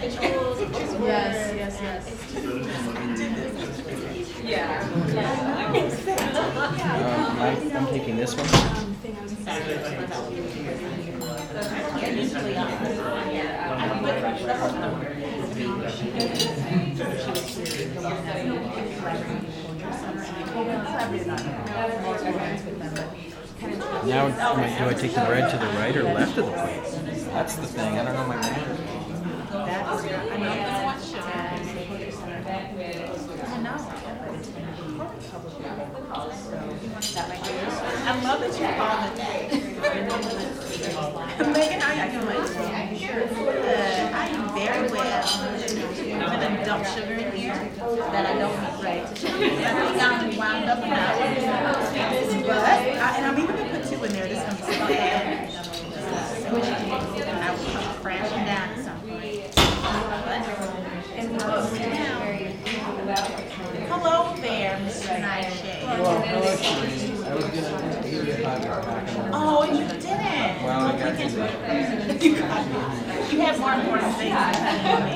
individuals. Yes. I'm taking this one. Now, do I take the red to the right or left of the plate? That's the thing. I don't know my man. I love that you call it that. Megan, how you doing? Good. I am very well. I'm an adult sugar in here that I don't eat right. I think I'm wound up now. And I'm even going to put 2 in there. This is going to be so bad. I will come crashing down at some point. Hello there, Mr. Nightshade. Well, hello, Shireen. I was going to give you a hug back. Oh, you didn't. Well, I got you. You have more important things to tell me.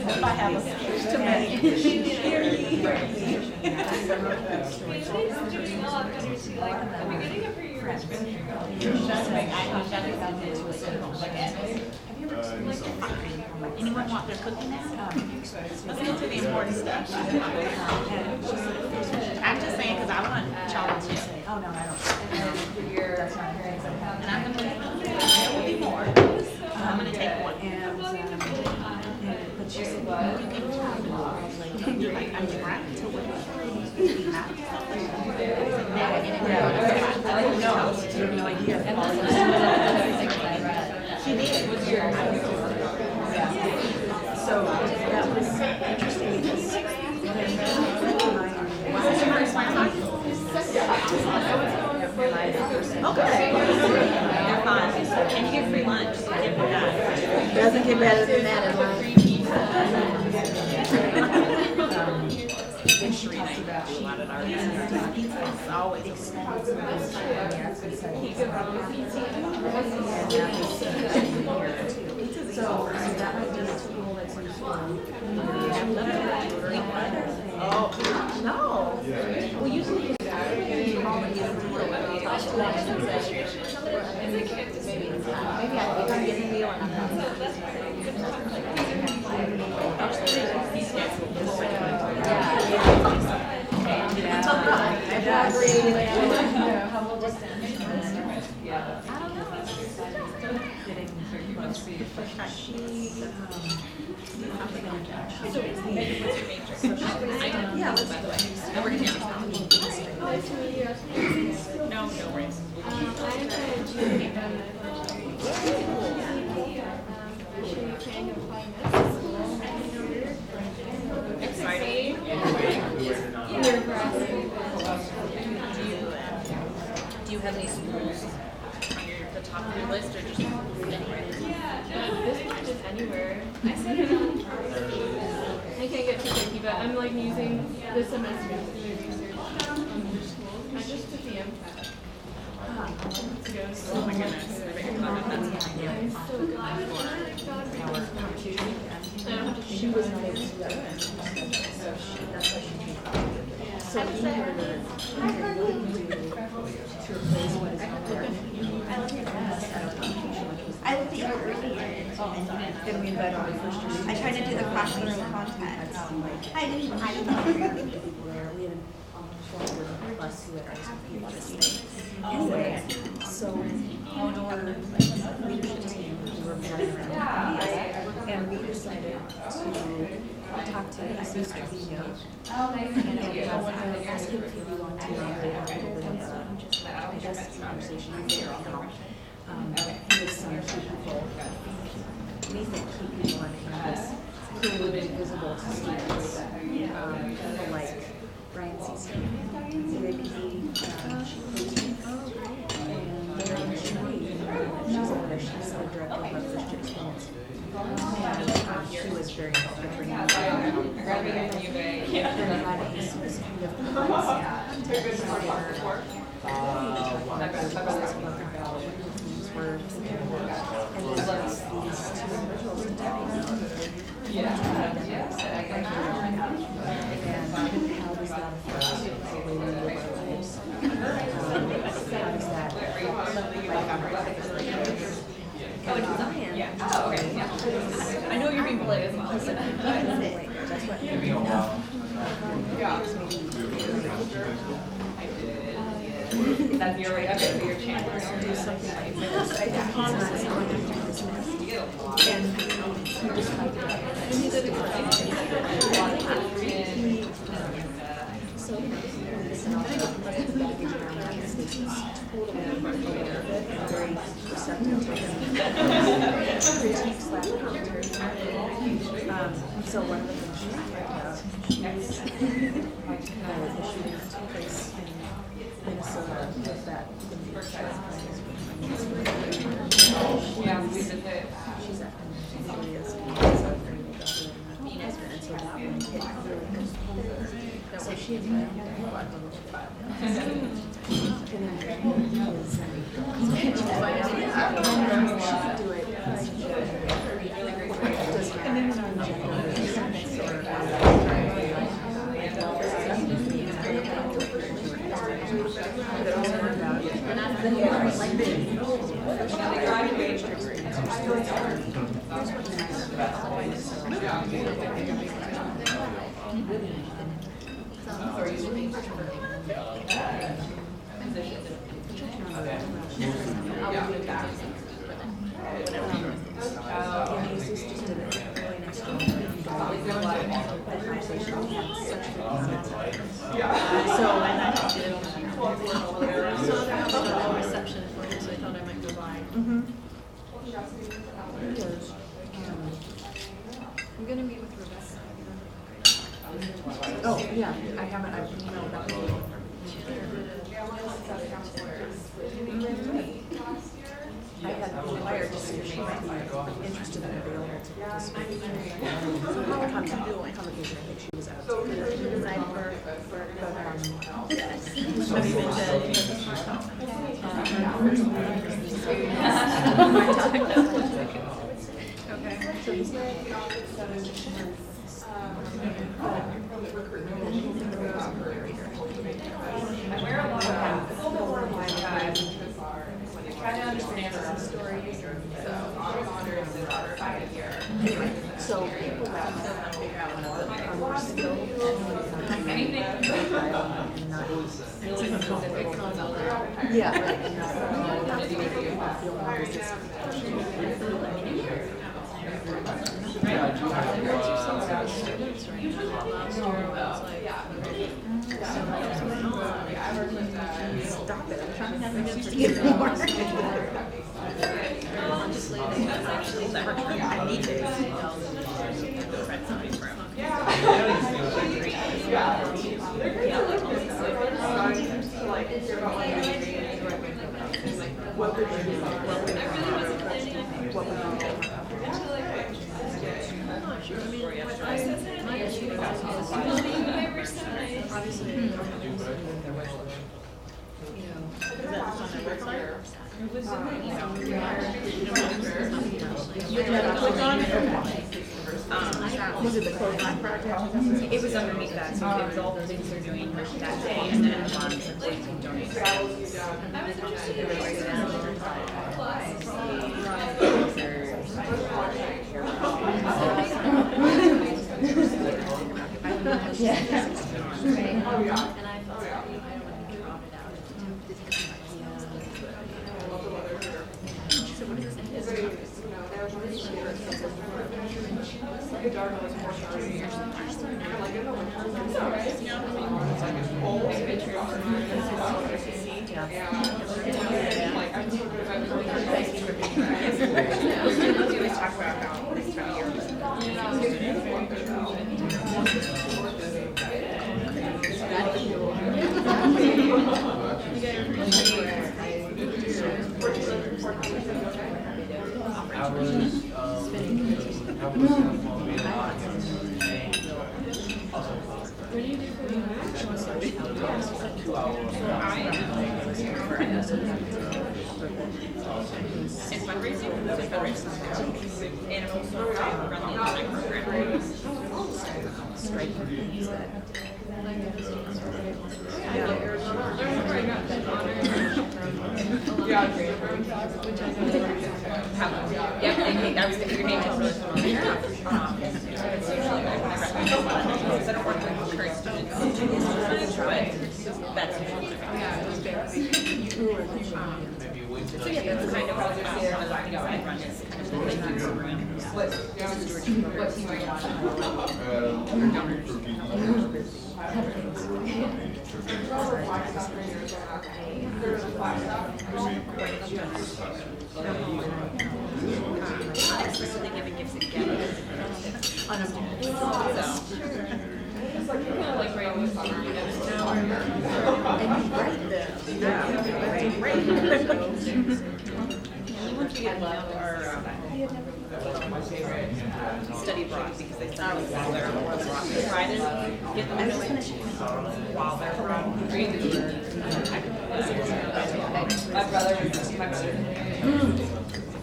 If I have a speech to make, hear ye. Anyone want their cookie now? Let's get to the important stuff. I'm just saying because I want chocolate chip. Oh, no, I don't. That's not very good. And I'm going to, there will be more. I'm going to take one. But you said, well, you can try. You're like, I'm trying to wait. I don't know. No idea. She did. So that was interesting. Okay. They're fine. And you get free lunch. Doesn't get better than that in life. It's always expensive. So that might be a tool that's useful. Oh, no. Well, usually you call and get a deal. Maybe I can get a deal and I'm not. No worries. Exciting. Do you have any schools on the top of your list or just anywhere? This one is anywhere. I can't get too picky, but I'm like using the semester to do research on which schools. I just took the MCAT. To go to Oh my goodness. I bet you're glad that's what I'm so glad for it. I don't have to She was not able to do that. So we were to replace what is called I looked at your earlier. Then we invited our first year. I tried to do the cross-cultural contact. I didn't know. We had plus who had RSVP'd. Anyway, so our leadership team, we were mad around, and we decided to talk to Mr. Vino and ask him if he would want to I guess conversation with some key people. We think key people on campus who would be visible to students, people like Brian Cecil, Civic, she's over there, she's the director of our first year experience. And she was very involved with bringing them around. And then I had a kind of I know you're being polite as well. That's your right. Okay, so your channel. Do something like this. I honestly going after this next. And he did it for so listen, I'll take the baggage around that spaces totally very receptive to critique / commentary. So one of the things she talked about, she's the shooting that took place in Minnesota with that she's at Andrea's and so that one hit really good. So she had my own and then do it I'm gonna meet with Rebecca. Oh, yeah, I haven't, I've emailed that. I had inquired to see if she might be interested and available to participate in the conversation. I think she was out. Anyway, so people that are more skilled and not yeah, right, and not feel more resistance. Stop it, I'm trying to have enough to get more. I need to Was it the clothesline project? It was underneath that, so it was all the things they're doing that day, and then bonds and things and donations. And fundraising, and also run the alumni program. striking things that Yep, and I was thinking your name is really familiar. It's usually I don't work with current students, but that's usually so yeah, that's kind of one of the things I run is kind of the thank you program. Explicitly giving gifts and getting on a It's like you're kind of like writing with units now. and you write them. once we get love our study abroad because they study while they're abroad. We try to get them to while they're abroad. My brother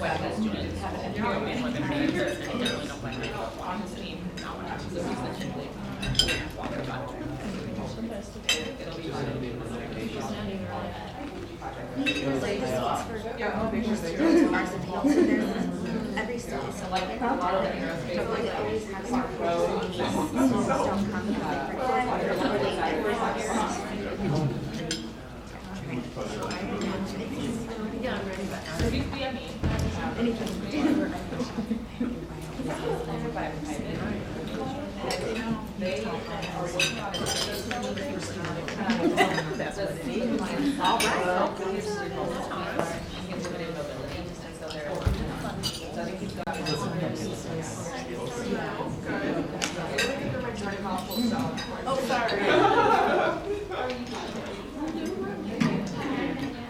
when the students have an environment where they're and generally don't like on his team, not what happens. So he's essentially while they're abroad. It'll be fun. Every study, so like they always have some don't come to All right.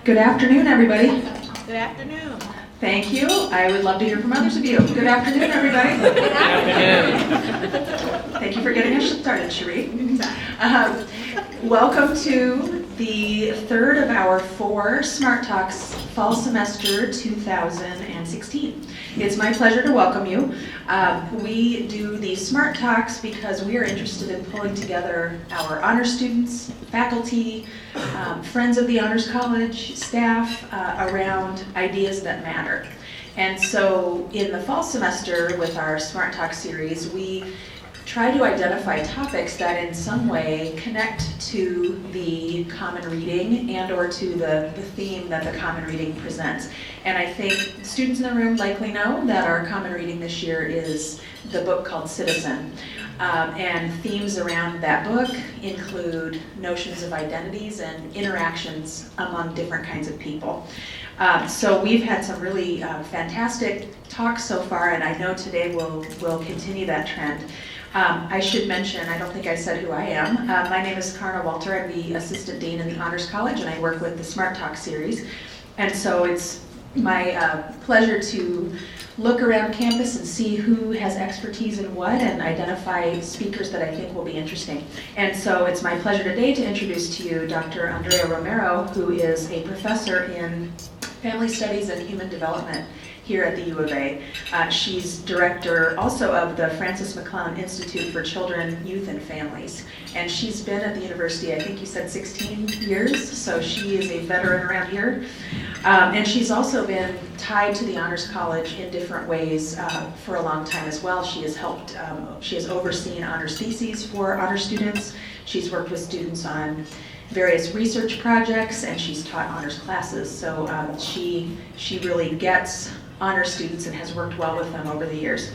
Good afternoon, everybody. Good afternoon. Thank you. I would love to hear from others of you. Good afternoon, everybody. Good afternoon. Thank you for getting us started, Cherie. Welcome to the third of our 4 Smart Talks Fall Semester 2016. It's my pleasure to welcome you. We do these Smart Talks because we are interested in pulling together our honor students, faculty, friends of the Honors College, staff, around ideas that matter. And so in the fall semester with our Smart Talk series, we try to identify topics that in some way connect to the common reading and or to the theme that the common reading presents. And I think students in the room likely know that our common reading this year is the book called Citizen. And themes around that book include notions of identities and interactions among different kinds of people. So we've had some really fantastic talks so far, and I know today we'll continue that trend. I should mention, I don't think I said who I am. My name is Karna Walter. I'm the Assistant Dean in the Honors College, and I work with the Smart Talk series. And so it's my pleasure to look around campus and see who has expertise in what and identify speakers that I think will be interesting. And so it's my pleasure today to introduce to you Dr. Andrea Romero, who is a professor in Family Studies and Human Development here at the U of A. She's director also of the Francis McClellan Institute for Children, Youth, and Families. And she's been at the university, I think you said 16 years, so she is a veteran around here. And she's also been tied to the Honors College in different ways for a long time as well. She has helped, she has overseen honors theses for honor students. She's worked with students on various research projects, and she's taught honors classes. So she really gets honor students and has worked well with them over the years.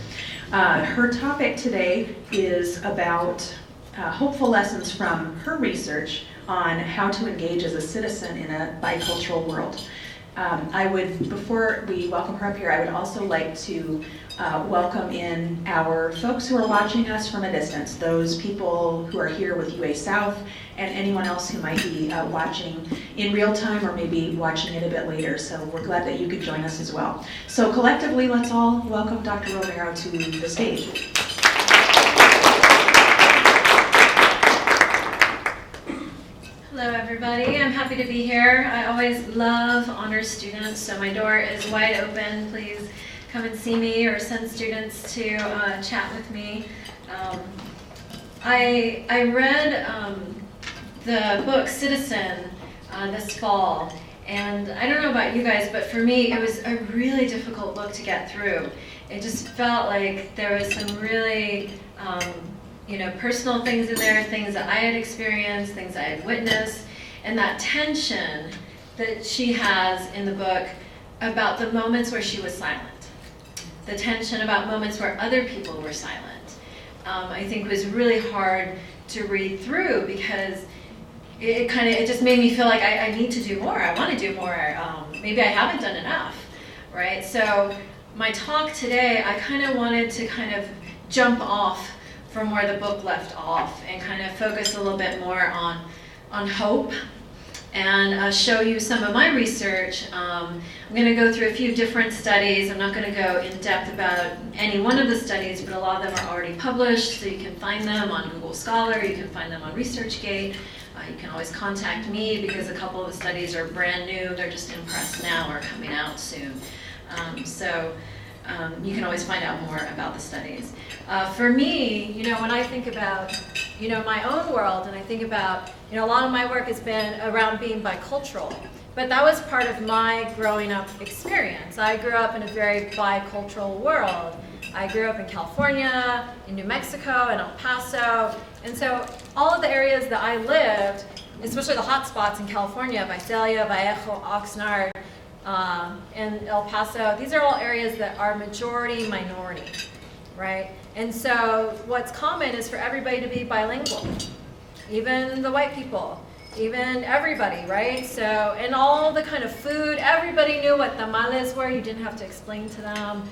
Her topic today is about hopeful lessons from her research on how to engage as a citizen in a bicultural world. Before we welcome her up here, I would also like to welcome in our folks who are watching us from a distance, those people who are here with UA South, and anyone else who might be watching in real time or maybe watching it a bit later. So we're glad that you could join us as well. So collectively, let's all welcome Dr. Romero to the stage. Hello, everybody. I'm happy to be here. I always love honors students, so my door is wide open. Please come and see me or send students to chat with me. I read the book Citizen this fall, and I don't know about you guys, but for me it was a really difficult book to get through. It just felt like there was some really personal things in there, things that I had experienced, things I had witnessed, and that tension that she has in the book about the moments where she was silent. The tension about moments where other people were silent, I think was really hard to read through because it just made me feel like I need to do more. I want to do more. Maybe I haven't done enough, right? So my talk today, I kind of wanted to kind of jump off from where the book left off and kind of focus a little bit more on hope and show you some of my research. I'm going to go through a few different studies. I'm not going to go in depth about any one of the studies, but a lot of them are already published, so you can find them on Google Scholar, you can find them on ResearchGate. You can always contact me because a couple of the studies are brand new. They're just in press now or coming out soon. You can always find out more about the studies. For me, when I think about, my own world, and I think about, a lot of my work has been around being bicultural, but that was part of my growing up experience. I grew up in a very bicultural world. I grew up in California, in New Mexico, in El Paso, and so all of the areas that I lived, especially the hot spots in California, Visalia, Vallejo, Oxnard, and El Paso, these are all areas that are majority minority, right? And so what's common is for everybody to be bilingual, even the white people, even everybody, right? So, and all the kind of food, everybody knew what tamales were. You didn't have to explain to them.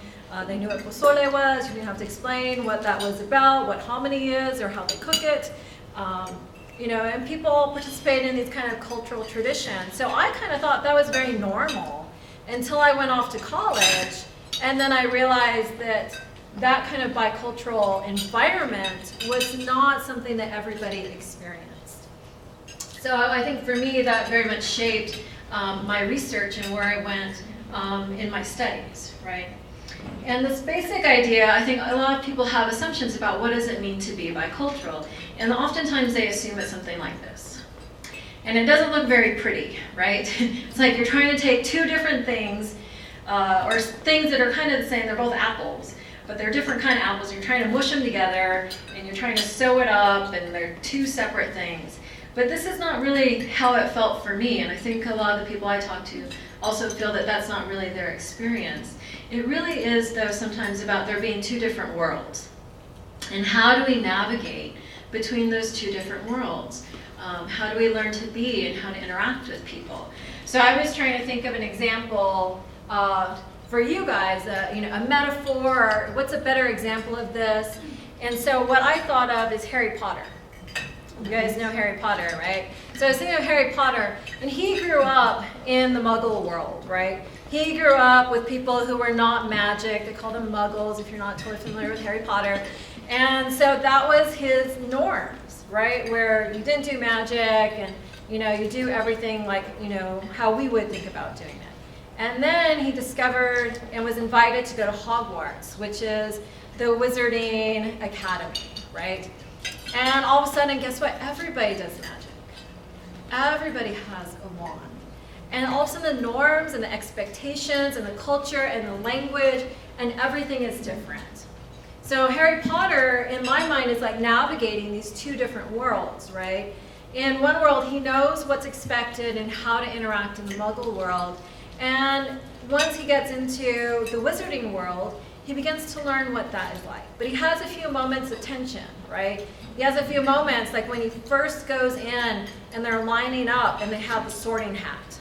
They knew what pozole was. You didn't have to explain what that was about, what hominy is, or how they cook it. And people participated in these kind of cultural traditions. So I kind of thought that was very normal until I went off to college, and then I realized that that kind of bicultural environment was not something that everybody experienced. So I think for me that very much shaped my research and where I went in my studies, right? And this basic idea, I think a lot of people have assumptions about what does it mean to be bicultural, and oftentimes they assume it's something like this. And it doesn't look very pretty, right? It's like you're trying to take two different things, or things that are kind of the same, they're both apples, but they're different kind of apples. You're trying to mush them together, and you're trying to sew it up, and they're two separate things. But this is not really how it felt for me, and I think a lot of the people I talk to also feel that that's not really their experience. It really is, though, sometimes about there being two different worlds. And how do we navigate between those two different worlds? How do we learn to be and how to interact with people? So I was trying to think of an example for you guys, a metaphor, or what's a better example of this? And so what I thought of is Harry Potter. You guys know Harry Potter, right? So I was thinking of Harry Potter, and he grew up in the Muggle world, right? He grew up with people who were not magic. They called them Muggles, if you're not totally familiar with Harry Potter. And so that was his norms, right? Where you didn't do magic, and you do everything like how we would think about doing it. And then he discovered and was invited to go to Hogwarts, which is the Wizarding Academy, right? And all of a sudden, guess what? Everybody does magic. Everybody has a wand. And all of a sudden the norms and the expectations and the culture and the language and everything is different. So Harry Potter, in my mind, is like navigating these two different worlds, right? In one world, he knows what's expected and how to interact in the Muggle world. And once he gets into the Wizarding world, he begins to learn what that is like. But he has a few moments of tension, right? He has a few moments, like when he first goes in and they're lining up and they have the sorting hat.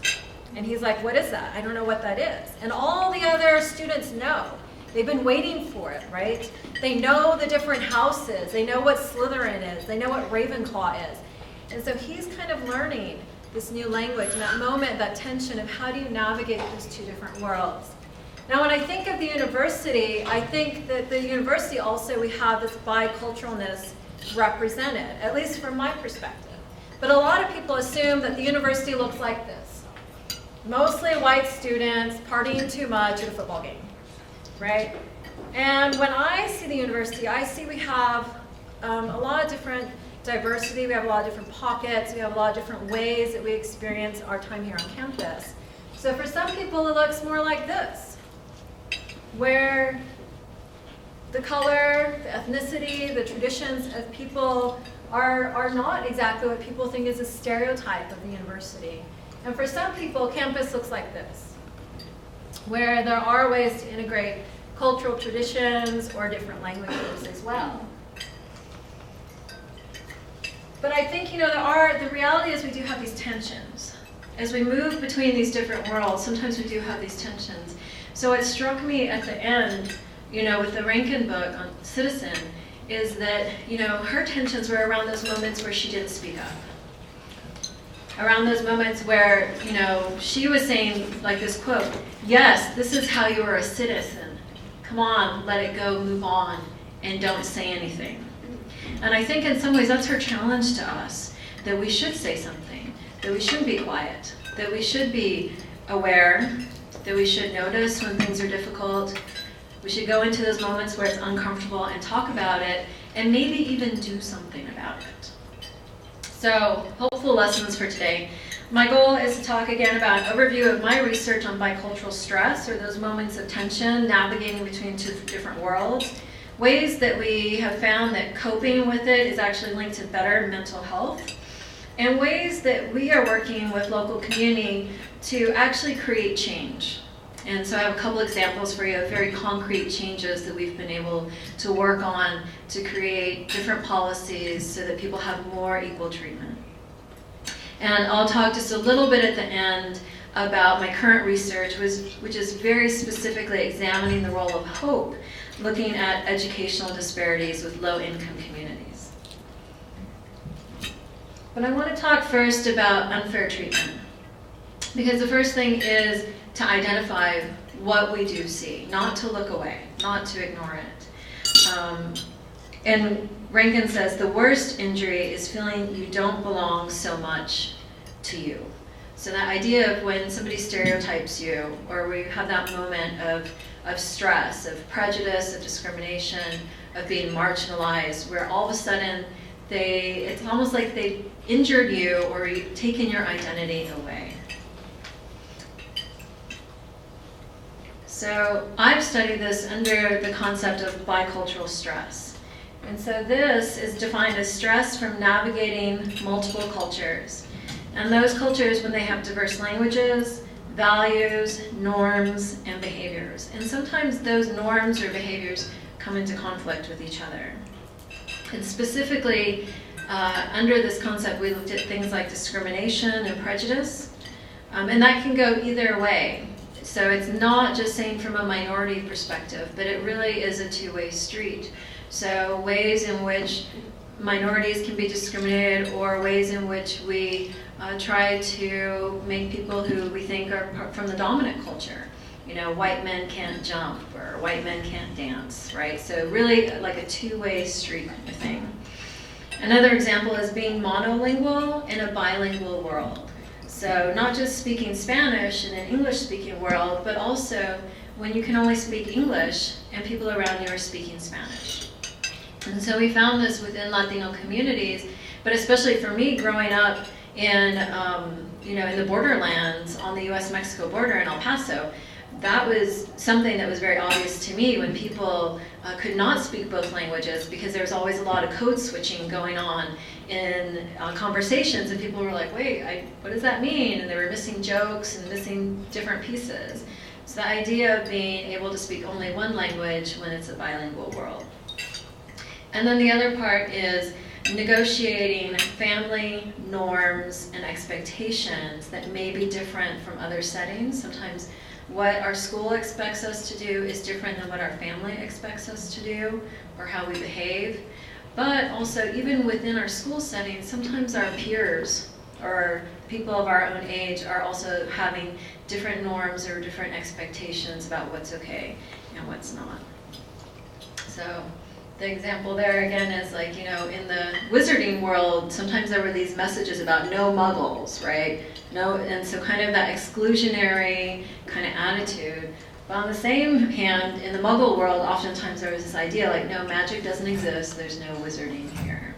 And he's like, what is that? I don't know what that is. And all the other students know. They've been waiting for it, right? They know the different houses. They know what Slytherin is. They know what Ravenclaw is. And so he's kind of learning this new language, and that moment, that tension of how do you navigate those two different worlds. Now, when I think of the university, I think that the university also, we have this biculturalness represented, at least from my perspective. But a lot of people assume that the university looks like this. Mostly white students partying too much at a football game, right? And when I see the university, I see we have a lot of different diversity, we have a lot of different pockets, we have a lot of different ways that we experience our time here on campus. So for some people, it looks more like this, where the color, the ethnicity, the traditions of people are not exactly what people think is a stereotype of the university. And for some people, campus looks like this, where there are ways to integrate cultural traditions or different languages as well. But I think, the reality is we do have these tensions. As we move between these different worlds, sometimes we do have these tensions. So it struck me at the end, with the Rankin book on Citizen, is that, her tensions were around those moments where she didn't speak up. Around those moments where, she was saying, like this quote, yes, this is how you are a citizen. Come on, let it go, move on, and don't say anything. And I think in some ways that's her challenge to us, that we should say something, that we shouldn't be quiet, that we should be aware, that we should notice when things are difficult. We should go into those moments where it's uncomfortable and talk about it, and maybe even do something about it. So, hopeful lessons for today. My goal is to talk again about an overview of my research on bicultural stress, or those moments of tension, navigating between two different worlds. Ways that we have found that coping with it is actually linked to better mental health. And ways that we are working with local community to actually create change. And so I have a couple examples for you of very concrete changes that we've been able to work on to create different policies so that people have more equal treatment. And I'll talk just a little bit at the end about my current research, which is very specifically examining the role of hope, looking at educational disparities with low-income communities. But I want to talk first about unfair treatment, because the first thing is to identify what we do see, not to look away, not to ignore it. And Rankin says, the worst injury is feeling you don't belong so much to you. So that idea of when somebody stereotypes you, or we have that moment of stress, of prejudice, of discrimination, of being marginalized, where all of a sudden it's almost like they injured you or taken your identity away. So I've studied this under the concept of bicultural stress. And so this is defined as stress from navigating multiple cultures. And those cultures when they have diverse languages, values, norms, and behaviors. And sometimes those norms or behaviors come into conflict with each other. And specifically, under this concept, we looked at things like discrimination and prejudice. And that can go either way. So it's not just saying from a minority perspective, but it really is a two-way street. So ways in which minorities can be discriminated, or ways in which we try to make people who we think are from the dominant culture. White men can't jump, or white men can't dance, right? So really like a two-way street kind of thing. Another example is being monolingual in a bilingual world. So not just speaking Spanish in an English-speaking world, but also when you can only speak English and people around you are speaking Spanish. And so we found this within Latino communities, but especially for me growing up in the borderlands on the U.S.-Mexico border in El Paso, that was something that was very obvious to me when people could not speak both languages, because there was always a lot of code switching going on in conversations, and people were like, wait, what does that mean? And they were missing jokes and missing different pieces. So the idea of being able to speak only one language when it's a bilingual world. And then the other part is negotiating family norms and expectations that may be different from other settings. Sometimes what our school expects us to do is different than what our family expects us to do, or how we behave. But also, even within our school settings, sometimes our peers or people of our own age are also having different norms or different expectations about what's okay and what's not. So the example there again is like, in the wizarding world, sometimes there were these messages about no muggles, right? No, and so kind of that exclusionary kind of attitude. But on the same hand, in the muggle world, oftentimes there was this idea like, no, magic doesn't exist, there's no wizarding here.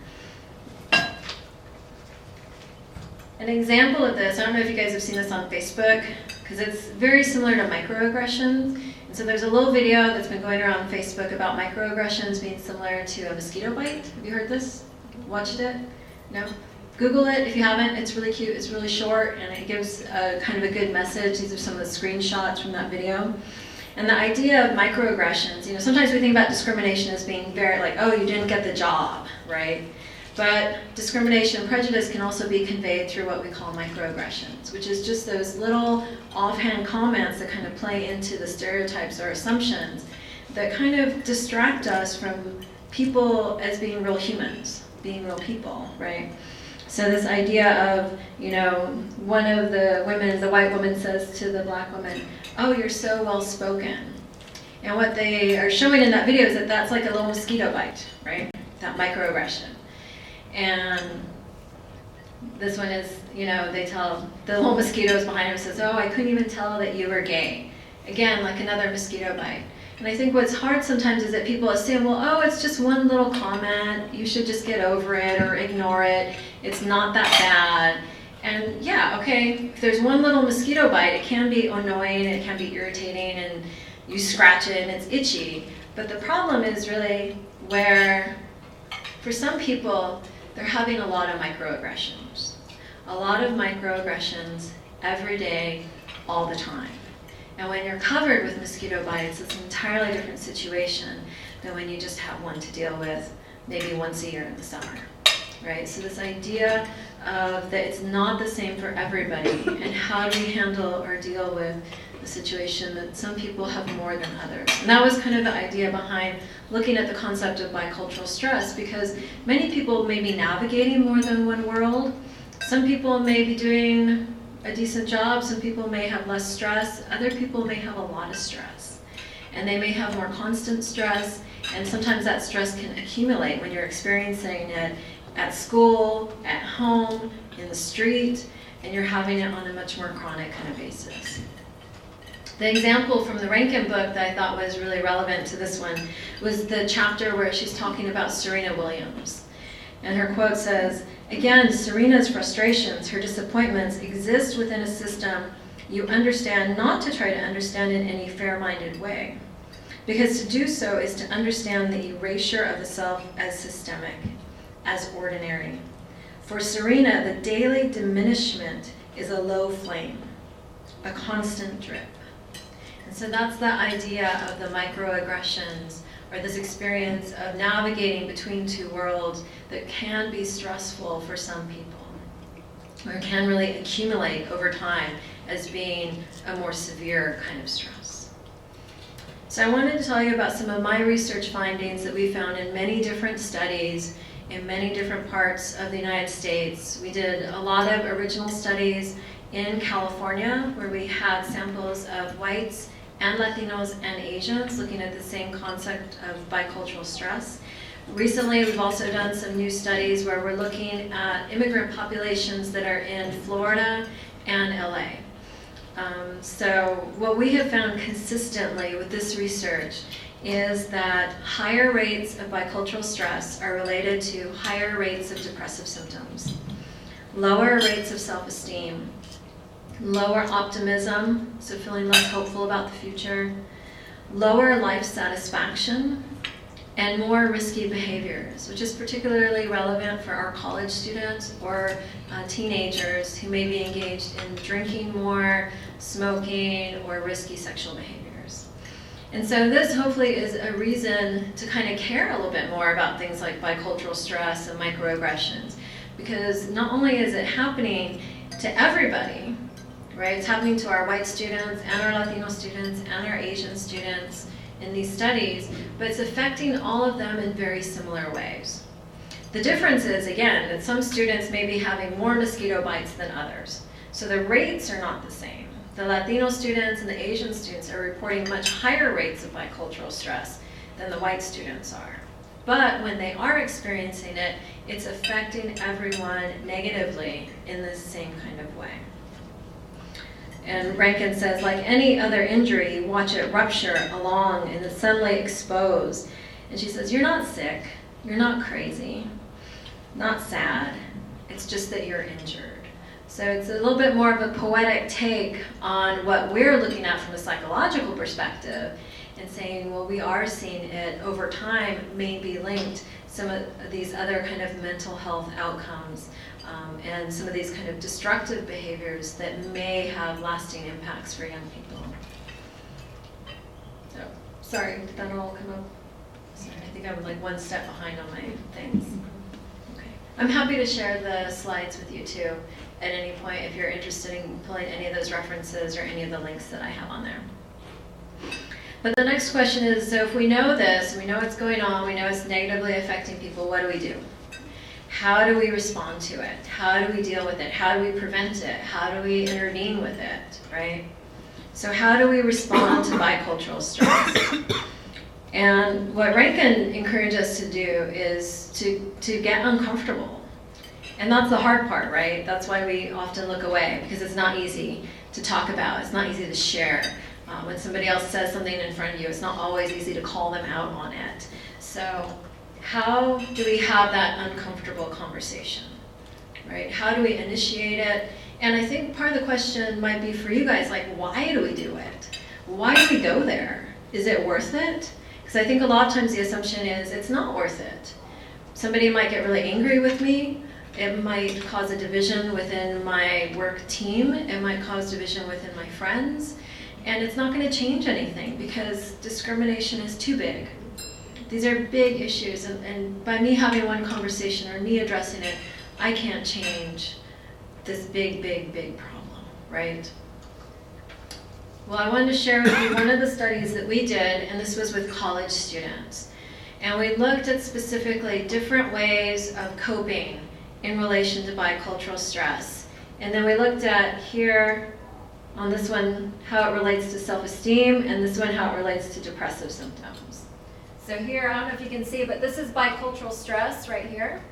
An example of this, I don't know if you guys have seen this on Facebook, because it's very similar to microaggressions. And so there's a little video that's been going around Facebook about microaggressions being similar to a mosquito bite. Have you heard this? Watched it? No? Google it if you haven't. It's really cute, it's really short, and it gives a kind of a good message. These are some of the screenshots from that video. And the idea of microaggressions, sometimes we think about discrimination as being very like, oh, you didn't get the job, right? But discrimination and prejudice can also be conveyed through what we call microaggressions, which is just those little offhand comments that kind of play into the stereotypes or assumptions that kind of distract us from people as being real humans, being real people, right? So this idea of, one of the women, the white woman says to the black woman, oh, you're so well spoken. And what they are showing in that video is that that's like a little mosquito bite, right? That microaggression. And this one is, they tell, the little mosquitoes behind him says, oh, I couldn't even tell that you were gay. Again, like another mosquito bite. And I think what's hard sometimes is that people assume, well, oh, it's just one little comment, you should just get over it or ignore it, it's not that bad. And yeah, okay, if there's one little mosquito bite, it can be annoying, it can be irritating, and you scratch it and it's itchy. But the problem is really where, for some people, they're having a lot of microaggressions. A lot of microaggressions every day, all the time. And when you're covered with mosquito bites, it's an entirely different situation than when you just have one to deal with maybe once a year in the summer, right? So this idea of that it's not the same for everybody, and how do we handle or deal with the situation that some people have more than others. And that was kind of the idea behind looking at the concept of bicultural stress, because many people may be navigating more than one world. Some people may be doing a decent job, some people may have less stress, other people may have a lot of stress. And they may have more constant stress, and sometimes that stress can accumulate when you're experiencing it at school, at home, in the street, and you're having it on a much more chronic kind of basis. The example from the Rankin book that I thought was really relevant to this one was the chapter where she's talking about Serena Williams. And her quote says, again, Serena's frustrations, her disappointments exist within a system you understand not to try to understand in any fair-minded way. Because to do so is to understand the erasure of the self as systemic, as ordinary. For Serena, the daily diminishment is a low flame, a constant drip. And so that's the idea of the microaggressions, or this experience of navigating between two worlds that can be stressful for some people, or can really accumulate over time as being a more severe kind of stress. So I wanted to tell you about some of my research findings that we found in many different studies in many different parts of the United States. We did a lot of original studies in California, where we had samples of whites and Latinos and Asians looking at the same concept of bicultural stress. Recently, we've also done some new studies where we're looking at immigrant populations that are in Florida and LA. So what we have found consistently with this research is that higher rates of bicultural stress are related to higher rates of depressive symptoms, lower rates of self-esteem, lower optimism, so feeling less hopeful about the future, lower life satisfaction, and more risky behaviors, which is particularly relevant for our college students or teenagers who may be engaged in drinking more, smoking, or risky sexual behaviors. And so this hopefully is a reason to kind of care a little bit more about things like bicultural stress and microaggressions, because not only is it happening to everybody, right? It's happening to our white students and our Latino students and our Asian students in these studies, but it's affecting all of them in very similar ways. The difference is, again, that some students may be having more mosquito bites than others. So the rates are not the same. The Latino students and the Asian students are reporting much higher rates of bicultural stress than the white students are. But when they are experiencing it, it's affecting everyone negatively in the same kind of way. And Rankin says, like any other injury, you watch it rupture along and it's suddenly exposed. And she says, you're not sick, you're not crazy, not sad, it's just that you're injured. So it's a little bit more of a poetic take on what we're looking at from a psychological perspective and saying, well, we are seeing it over time may be linked some of these other kind of mental health outcomes and some of these kind of destructive behaviors that may have lasting impacts for young people. So, sorry, did that all come up? Sorry, I think I'm like one step behind on my things. Okay. I'm happy to share the slides with you too at any point if you're interested in pulling any of those references or any of the links that I have on there. But the next question is, so if we know this, we know what's going on, we know it's negatively affecting people, what do we do? How do we respond to it? How do we deal with it? How do we prevent it? How do we intervene with it, right? So how do we respond to bicultural stress? And what Rankin encouraged us to do is to get uncomfortable. And that's the hard part, right? That's why we often look away, because it's not easy to talk about. It's not easy to share. When somebody else says something in front of you, it's not always easy to call them out on it. So how do we have that uncomfortable conversation, right? How do we initiate it? And I think part of the question might be for you guys, like, why do we do it? Why do we go there? Is it worth it? Because I think a lot of times the assumption is it's not worth it. Somebody might get really angry with me. It might cause a division within my work team. It might cause division within my friends. And it's not going to change anything because discrimination is too big. These are big issues, and by me having one conversation or me addressing it, I can't change this big, big, big problem, right? Well, I wanted to share with you one of the studies that we did, and this was with college students. And we looked at specifically different ways of coping in relation to bicultural stress. And then we looked at here, on this one, how it relates to self-esteem, and this one, how it relates to depressive symptoms. So here, I don't know if you can see, but this is bicultural stress right here.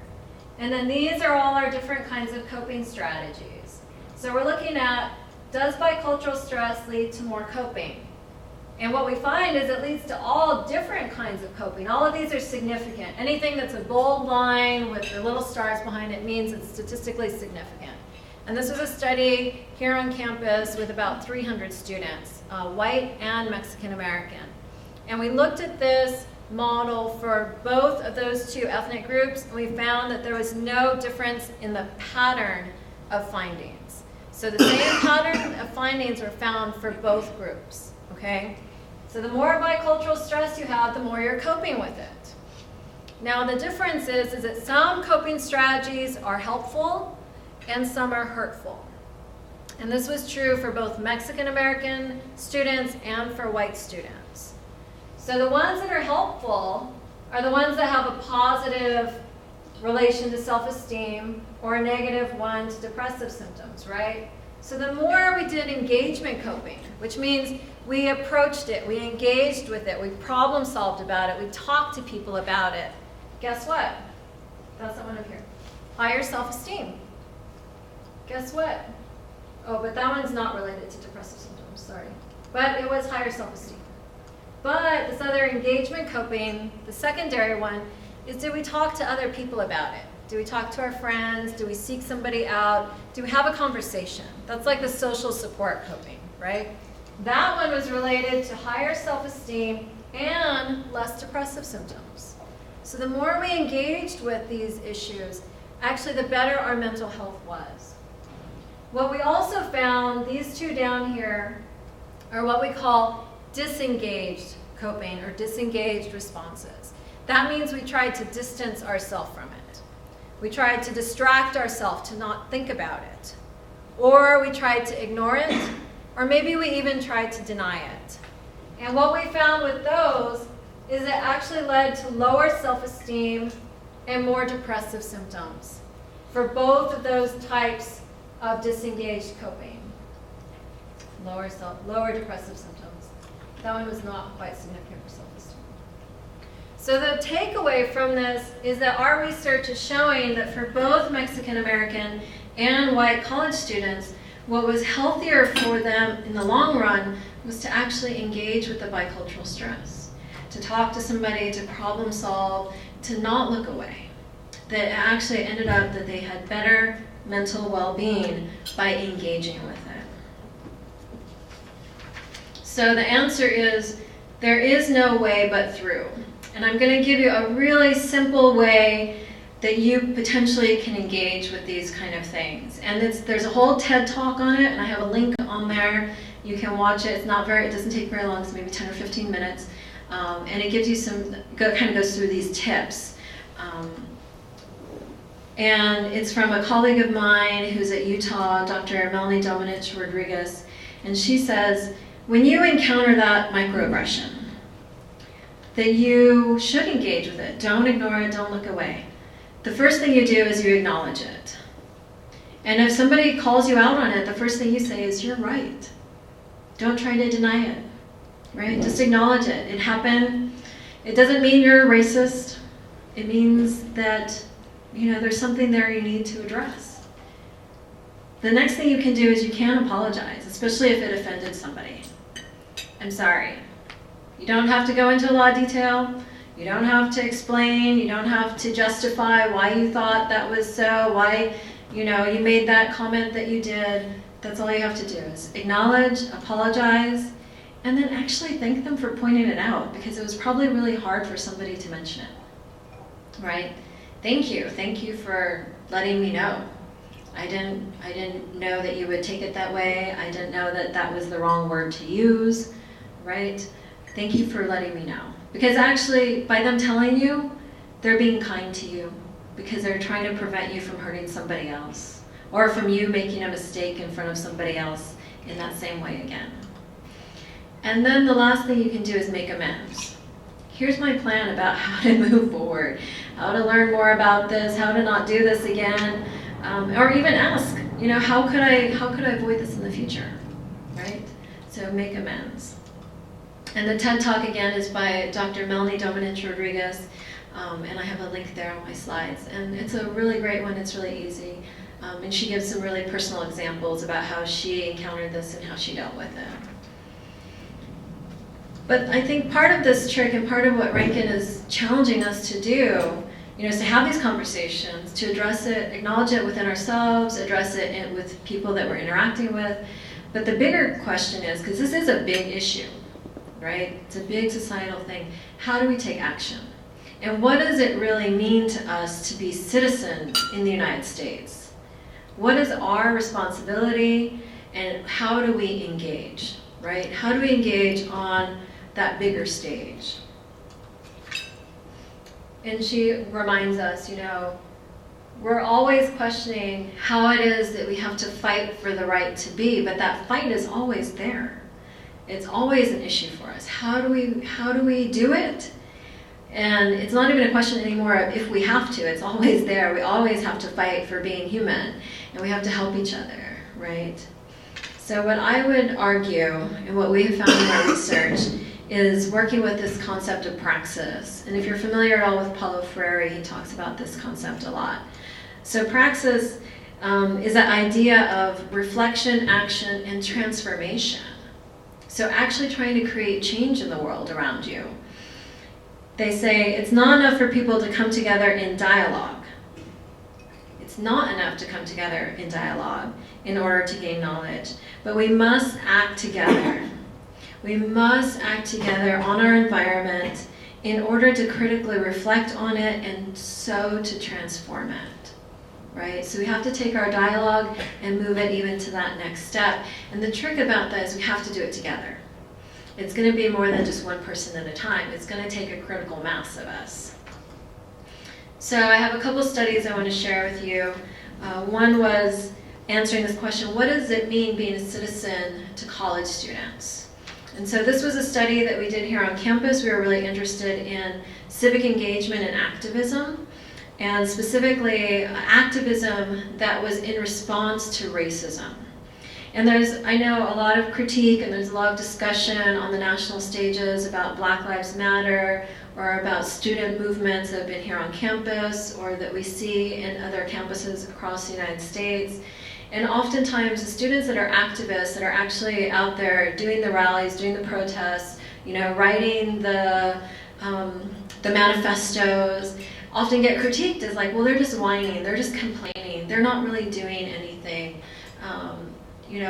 And then these are all our different kinds of coping strategies. So we're looking at, does bicultural stress lead to more coping? And what we find is it leads to all different kinds of coping. All of these are significant. Anything that's a bold line with the little stars behind it means it's statistically significant. And this was a study here on campus with about 300 students, white and Mexican American. And we looked at this model for both of those two ethnic groups, and we found that there was no difference in the pattern of findings. So the same pattern of findings were found for both groups, okay? So the more bicultural stress you have, the more you're coping with it. Now the difference is that some coping strategies are helpful and some are hurtful. And this was true for both Mexican American students and for white students. So the ones that are helpful are the ones that have a positive relation to self-esteem or a negative one to depressive symptoms, right? So the more we did engagement coping, which means we approached it, we engaged with it, we problem solved about it, we talked to people about it, guess what? That's that one up here. Higher self-esteem. Guess what? Oh, but that one's not related to depressive symptoms, sorry. But it was higher self-esteem. But this other engagement coping, the secondary one, is do we talk to other people about it? Do we talk to our friends? Do we seek somebody out? Do we have a conversation? That's like the social support coping, right? That one was related to higher self-esteem and less depressive symptoms. So the more we engaged with these issues, actually the better our mental health was. What we also found, these two down here, are what we call disengaged coping or disengaged responses. That means we tried to distance ourselves from it. We tried to distract ourselves to not think about it. Or we tried to ignore it, or maybe we even tried to deny it. And what we found with those is it actually led to lower self-esteem and more depressive symptoms for both of those types of disengaged coping. Lower depressive symptoms. That one was not quite significant for self-esteem. So the takeaway from this is that our research is showing that for both Mexican American and white college students, what was healthier for them in the long run was to actually engage with the bicultural stress, to talk to somebody, to problem solve, to not look away. That it actually ended up that they had better mental well-being by engaging with it. So the answer is, there is no way but through. And I'm going to give you a really simple way that you potentially can engage with these kind of things. And there's a whole TED Talk on it, and I have a link on there. You can watch it. It doesn't take very long. It's maybe 10 or 15 minutes. And it gives you kind of goes through these tips. And it's from a colleague of mine who's at Utah, Dr. Melanie Domenech Rodriguez. And she says, when you encounter that microaggression, that you should engage with it. Don't ignore it, don't look away. The first thing you do is you acknowledge it. And if somebody calls you out on it, the first thing you say is, you're right. Don't try to deny it, right? Just acknowledge it. It happened. It doesn't mean you're a racist. It means that, there's something there you need to address. The next thing you can do is you can apologize, especially if it offended somebody. I'm sorry. You don't have to go into a lot of detail. You don't have to explain. You don't have to justify why you thought that was so, why you made that comment that you did. That's all you have to do is acknowledge, apologize, and then actually thank them for pointing it out, because it was probably really hard for somebody to mention it, right? Thank you for letting me know. I didn't know that you would take it that way. I didn't know that that was the wrong word to use, right? Thank you for letting me know. Because actually, by them telling you, they're being kind to you, because they're trying to prevent you from hurting somebody else, or from you making a mistake in front of somebody else in that same way again. And then the last thing you can do is make amends. Here's my plan about how to move forward, how to learn more about this, how to not do this again, or even ask, how could I avoid this in the future, right? So make amends. And the TED Talk, again, is by Dr. Melanie Domenech Rodriguez, and I have a link there on my slides. And it's a really great one. It's really easy. And she gives some really personal examples about how she encountered this and how she dealt with it. But I think part of this trick and part of what Rankin is challenging us to do, is to have these conversations, to address it, acknowledge it within ourselves, address it with people that we're interacting with. But the bigger question is, because this is a big issue, right? It's a big societal thing. How do we take action? And what does it really mean to us to be citizens in the United States? What is our responsibility, and how do we engage, right? How do we engage on that bigger stage? And she reminds us, we're always questioning how it is that we have to fight for the right to be, but that fight is always there. It's always an issue for us. How do we do it? And it's not even a question anymore of if we have to. It's always there. We always have to fight for being human, and we have to help each other, right? So what I would argue, and what we have found in our research, is working with this concept of praxis. And if you're familiar at all with Paulo Freire, he talks about this concept a lot. So praxis is that idea of reflection, action, and transformation. So actually trying to create change in the world around you. They say it's not enough for people to come together in dialogue. It's not enough to come together in dialogue in order to gain knowledge, but we must act together. We must act together on our environment in order to critically reflect on it and so to transform it, right? So we have to take our dialogue and move it even to that next step. And the trick about that is we have to do it together. It's going to be more than just one person at a time. It's going to take a critical mass of us. So I have a couple studies I want to share with you. One was answering this question, what does it mean being a citizen to college students? And so this was a study that we did here on campus. We were really interested in civic engagement and activism, and specifically activism that was in response to racism. And I know, a lot of critique and there's a lot of discussion on the national stages about Black Lives Matter, or about student movements that have been here on campus or that we see in other campuses across the United States. And oftentimes the students that are activists, that are actually out there doing the rallies, doing the protests, writing the manifestos, often get critiqued as like, well, they're just whining, they're just complaining, they're not really doing anything.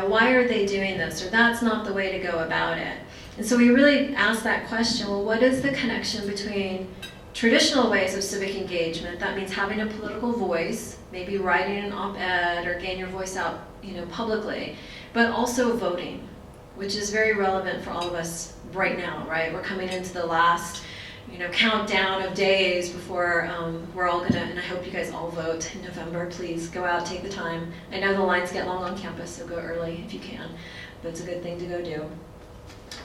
Why are they doing this? Or that's not the way to go about it. And so we really ask that question, well, what is the connection between traditional ways of civic engagement? That means having a political voice, maybe writing an op-ed or getting your voice out, publicly, but also voting, which is very relevant for all of us right now, right? We're coming into the last, countdown of days before we're all gonna, and I hope you guys all vote in November. Please go out, take the time. I know the lines get long on campus, so go early if you can, but it's a good thing to go do.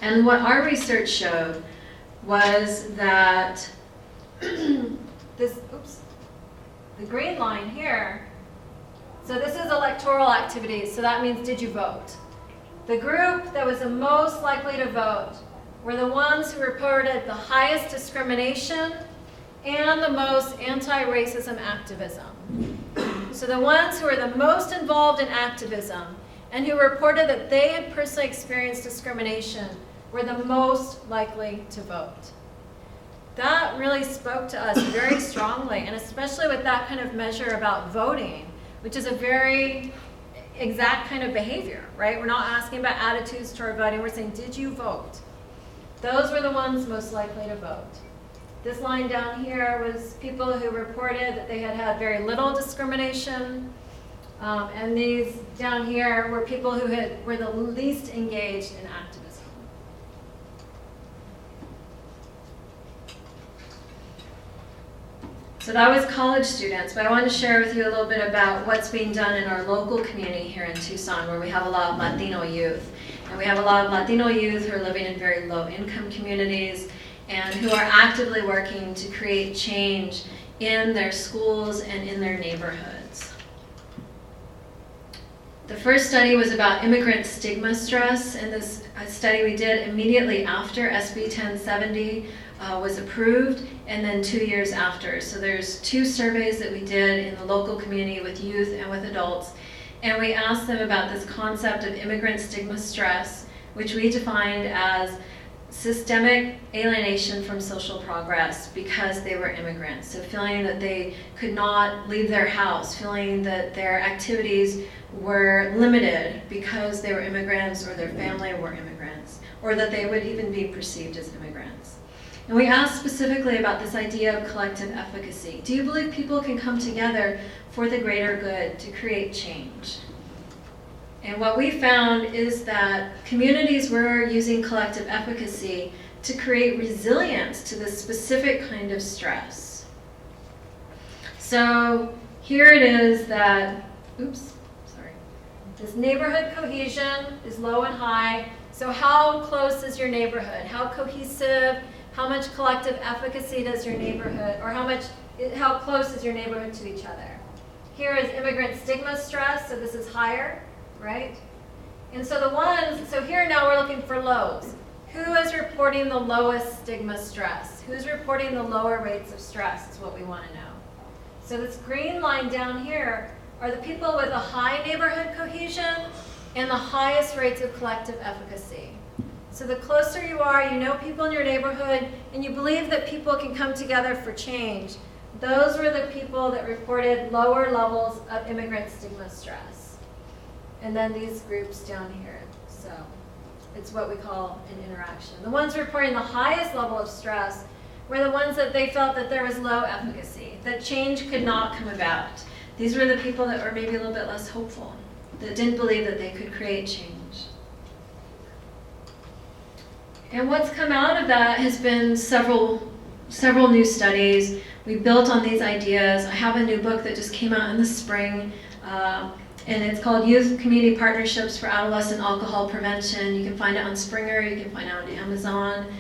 And what our research showed was that the green line here, so this is electoral activity, so that means did you vote? The group that was the most likely to vote were the ones who reported the highest discrimination and the most anti-racism activism. So the ones who were the most involved in activism and who reported that they had personally experienced discrimination were the most likely to vote. That really spoke to us very strongly, and especially with that kind of measure about voting, which is a very exact kind of behavior, right? We're not asking about attitudes toward voting, we're saying, did you vote? Those were the ones most likely to vote. This line down here was people who reported that they had had very little discrimination, and these down here were people who were the least engaged in activism. So that was college students, but I want to share with you a little bit about what's being done in our local community here in Tucson, where we have a lot of Latino youth. And we have a lot of Latino youth who are living in very low-income communities and who are actively working to create change in their schools and in their neighborhoods. The first study was about immigrant stigma stress, and this study we did immediately after SB 1070 was approved, and then 2 years after. So there's 2 surveys that we did in the local community with youth and with adults, and we asked them about this concept of immigrant stigma stress, which we defined as systemic alienation from social progress because they were immigrants. So feeling that they could not leave their house, feeling that their activities were limited because they were immigrants or their family were immigrants, or that they would even be perceived as immigrants. And we asked specifically about this idea of collective efficacy. Do you believe people can come together for the greater good to create change? And what we found is that communities were using collective efficacy to create resilience to this specific kind of stress. So here it is that, this neighborhood cohesion is low and high. So how close is your neighborhood? How cohesive? How much collective efficacy does your neighborhood, or how close is your neighborhood to each other? Here is immigrant stigma stress, so this is higher, right? And so here now we're looking for lows. Who is reporting the lowest stigma stress? Who's reporting the lower rates of stress is what we want to know. So this green line down here are the people with a high neighborhood cohesion and the highest rates of collective efficacy. So the closer you are, you know people in your neighborhood, and you believe that people can come together for change. Those were the people that reported lower levels of immigrant stigma stress. And then these groups down here. So it's what we call an interaction. The ones reporting the highest level of stress were the ones that they felt that there was low efficacy, that change could not come about. These were the people that were maybe a little bit less hopeful, that didn't believe that they could create change. And what's come out of that has been several new studies. We built on these ideas. I have a new book that just came out in the spring, and it's called Youth Community Partnerships for Adolescent Alcohol Prevention. You can find it on Springer, you can find it on Amazon.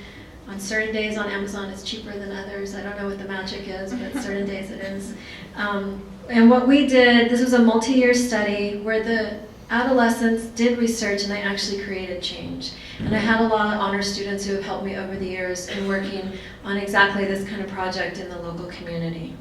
On certain days on Amazon it's cheaper than others. I don't know what the magic is, but certain days it is. And what we did, this was a multi-year study where the adolescents did research and they actually created change. And I had a lot of honor students who have helped me over the years in working on exactly this kind of project in the local community.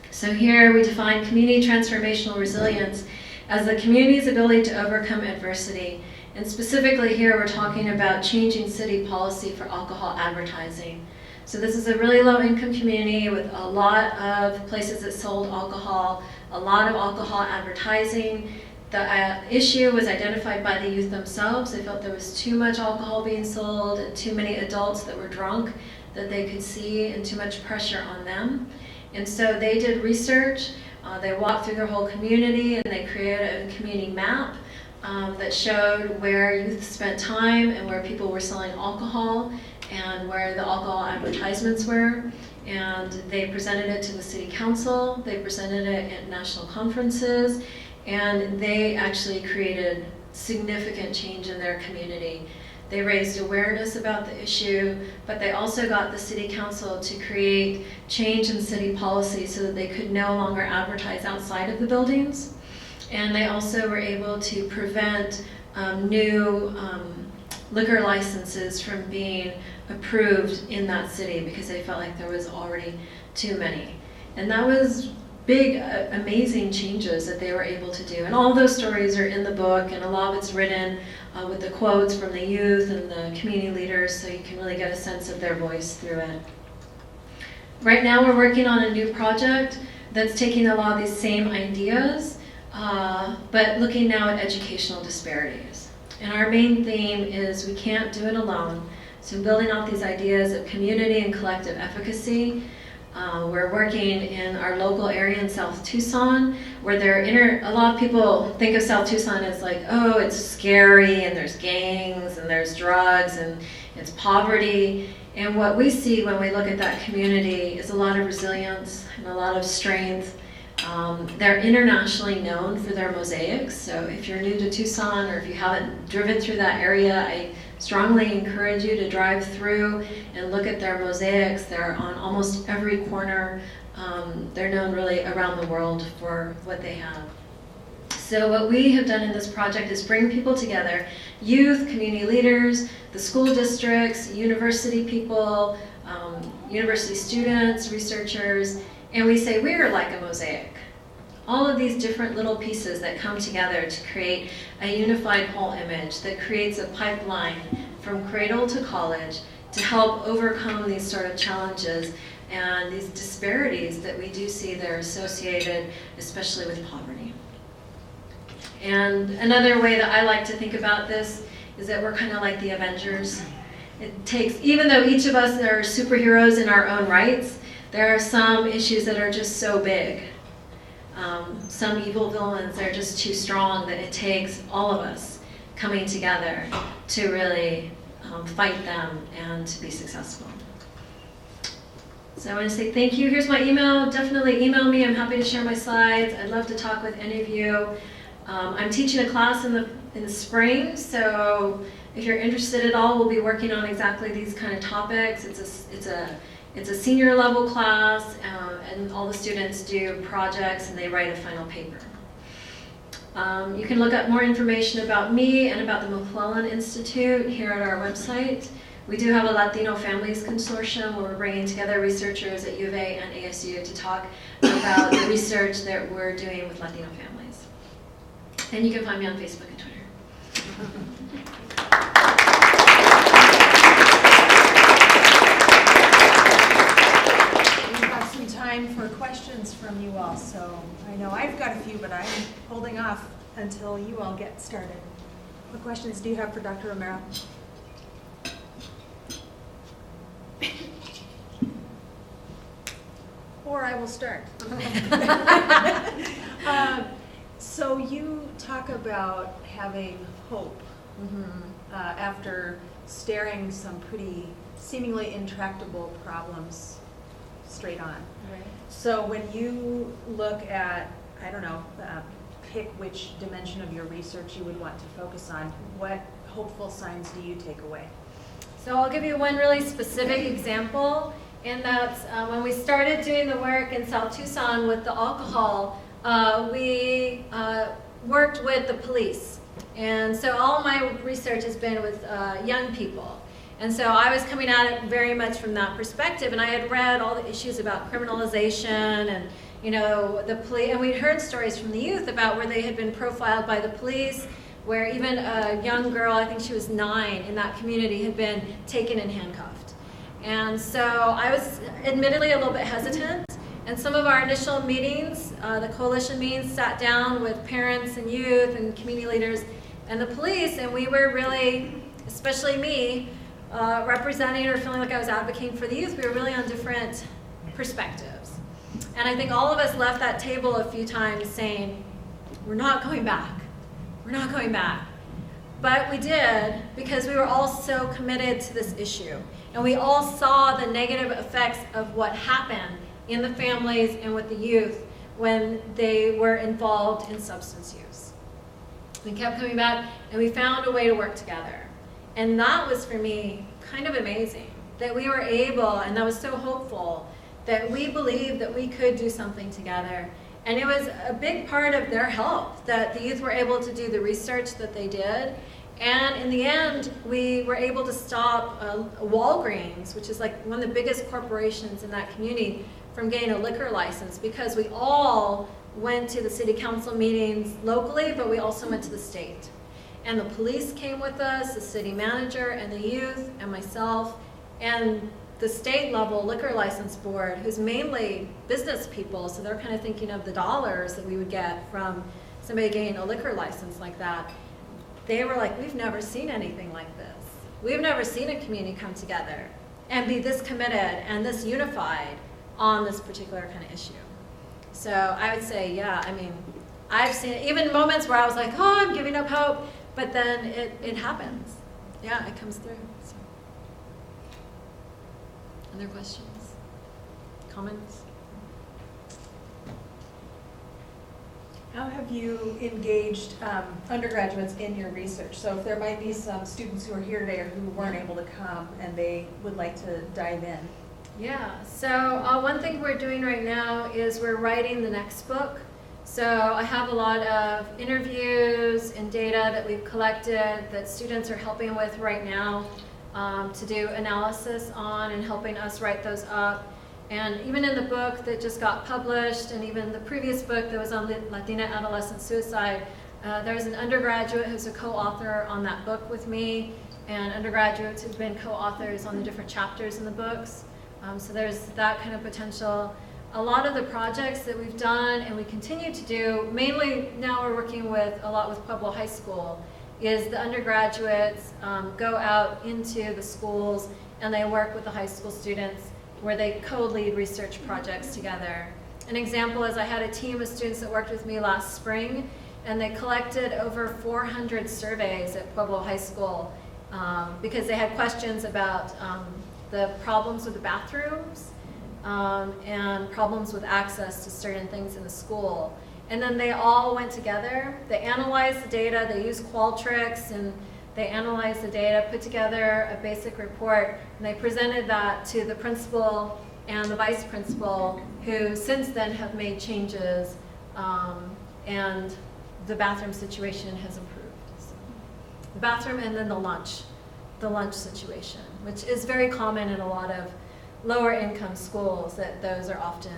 So here we define community transformational resilience as the community's ability to overcome adversity. And specifically here we're talking about changing city policy for alcohol advertising. So this is a really low income community with a lot of places that sold alcohol, a lot of alcohol advertising. The issue was identified by the youth themselves. They felt there was too much alcohol being sold and too many adults that were drunk that they could see and too much pressure on them. And so they did research. They walked through their whole community and they created a community map that showed where youth spent time and where people were selling alcohol and where the alcohol advertisements were. And they presented it to the city council. They presented it at national conferences. And they actually created significant change in their community. They raised awareness about the issue, but they also got the city council to create change in city policy so that they could no longer advertise outside of the buildings. And they also were able to prevent new liquor licenses from being approved in that city because they felt like there was already too many. And that was big, amazing changes that they were able to do. And all those stories are in the book, and a lot of it's written with the quotes from the youth and the community leaders, so you can really get a sense of their voice through it. Right now we're working on a new project that's taking a lot of these same ideas, but looking now at educational disparities. And our main theme is we can't do it alone. So building out these ideas of community and collective efficacy. We're working in our local area in South Tucson, where a lot of people think of South Tucson as like, oh, it's scary, and there's gangs, and there's drugs, and it's poverty. And what we see when we look at that community is a lot of resilience and a lot of strength. They're internationally known for their mosaics, so if you're new to Tucson or if you haven't driven through that area, I strongly encourage you to drive through and look at their mosaics. They're on almost every corner. They're known really around the world for what they have. So what we have done in this project is bring people together, youth, community leaders, the school districts, university people, university students, researchers, and we say we're like a mosaic. All of these different little pieces that come together to create a unified whole image that creates a pipeline from cradle to college to help overcome these sort of challenges and these disparities that we do see that are associated especially with poverty. And another way that I like to think about this is that we're kind of like the Avengers. It takes, even though each of us are superheroes in our own rights, there are some issues that are just so big. Some evil villains are just too strong that it takes all of us coming together to really fight them and to be successful. So I want to say thank you. Here's my email. Definitely email me. I'm happy to share my slides. I'd love to talk with any of you. I'm teaching a class in the spring, so if you're interested at all, we'll be working on exactly these kind of topics. It's a senior level class, and all the students do projects and they write a final paper. You can look up more information about me and about the McClellan Institute here at our website. We do have a Latino Families Consortium where we're bringing together researchers at U of A and ASU to talk about the research that we're doing with Latino families. And you can find me on Facebook and Twitter. Time for questions from you all, so I know I've got a few, but I'm holding off until you all get started. What questions do you have for Dr. Romero? Or I will start. So you talk about having hope after staring some pretty seemingly intractable problems straight on. Right. So when you look at, I don't know, pick which dimension of your research you would want to focus on, what hopeful signs do you take away? So I'll give you one really specific example, and that's when we started doing the work in South Tucson with the alcohol, we worked with the police. And so all my research has been with young people. And so I was coming at it very much from that perspective, and I had read all the issues about criminalization and, you know, the police, and we'd heard stories from the youth about where they had been profiled by the police, where even a young girl, I think she was 9, in that community had been taken and handcuffed. And so I was admittedly a little bit hesitant, and some of our initial meetings, the coalition meetings, sat down with parents and youth and community leaders and the police, and we were really, especially me, representing or feeling like I was advocating for the youth. We were really on different perspectives. And I think all of us left that table a few times saying, we're not going back. We're not going back. But we did, because we were all so committed to this issue. And we all saw the negative effects of what happened in the families and with the youth when they were involved in substance use. We kept coming back, and we found a way to work together. And that was, for me, kind of amazing, that we were able, and that was so hopeful, that we believed that we could do something together. And it was a big part of their help, that the youth were able to do the research that they did. And in the end, we were able to stop Walgreens, which is like one of the biggest corporations in that community, from getting a liquor license, because we all went to the city council meetings locally, but we also went to the state. And the police came with us, the city manager and the youth and myself, and the state level liquor license board, who's mainly business people, so they're kind of thinking of the dollars that we would get from somebody getting a liquor license like that. They were like, we've never seen anything like this. We've never seen a community come together and be this committed and this unified on this particular kind of issue. So I would say, yeah, I mean, I've seen even moments where I was like, oh, I'm giving up hope, but then it happens. Yeah, it comes through. So. Other questions? Comments? How have you engaged undergraduates in your research? So if there might be some students who are here today or who weren't able to come and they would like to dive in. Yeah, so one thing we're doing right now is we're writing the next book. So I have a lot of interviews and data that we've collected that students are helping with right now to do analysis on and helping us write those up. And even in the book that just got published, and even the previous book that was on Latina adolescent suicide, there's an undergraduate who's a co-author on that book with me, and undergraduates who've been co-authors on the different chapters in the books. So there's that kind of potential. A lot of the projects that we've done and we continue to do, mainly now we're working with a lot with Pueblo High School, is the undergraduates go out into the schools and they work with the high school students where they co-lead research projects together. An example is I had a team of students that worked with me last spring, and they collected over 400 surveys at Pueblo High School because they had questions about the problems with the bathrooms and problems with access to certain things in the school. And then they all went together, they analyzed the data, they used Qualtrics, and they analyzed the data, put together a basic report, and they presented that to the principal and the vice principal, who since then have made changes, and the bathroom situation has improved. So, the bathroom, and then the lunch situation, which is very common in a lot of lower income schools, that those are often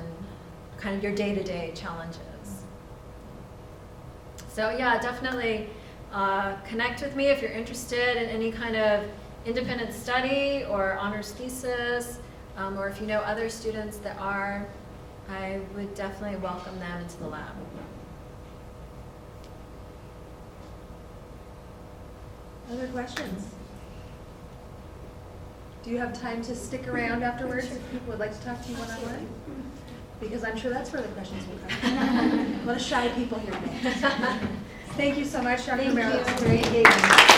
kind of your day-to-day challenges. So yeah, definitely connect with me if you're interested in any kind of independent study or honors thesis, or if you know other students that are, I would definitely welcome them into the lab. Other questions? Do you have time to stick around afterwards if people would like to talk to you one-on-one? Because I'm sure that's where the questions will come. A lot of shy people here today. Thank you so much, Dr. Romero. It was very engaging.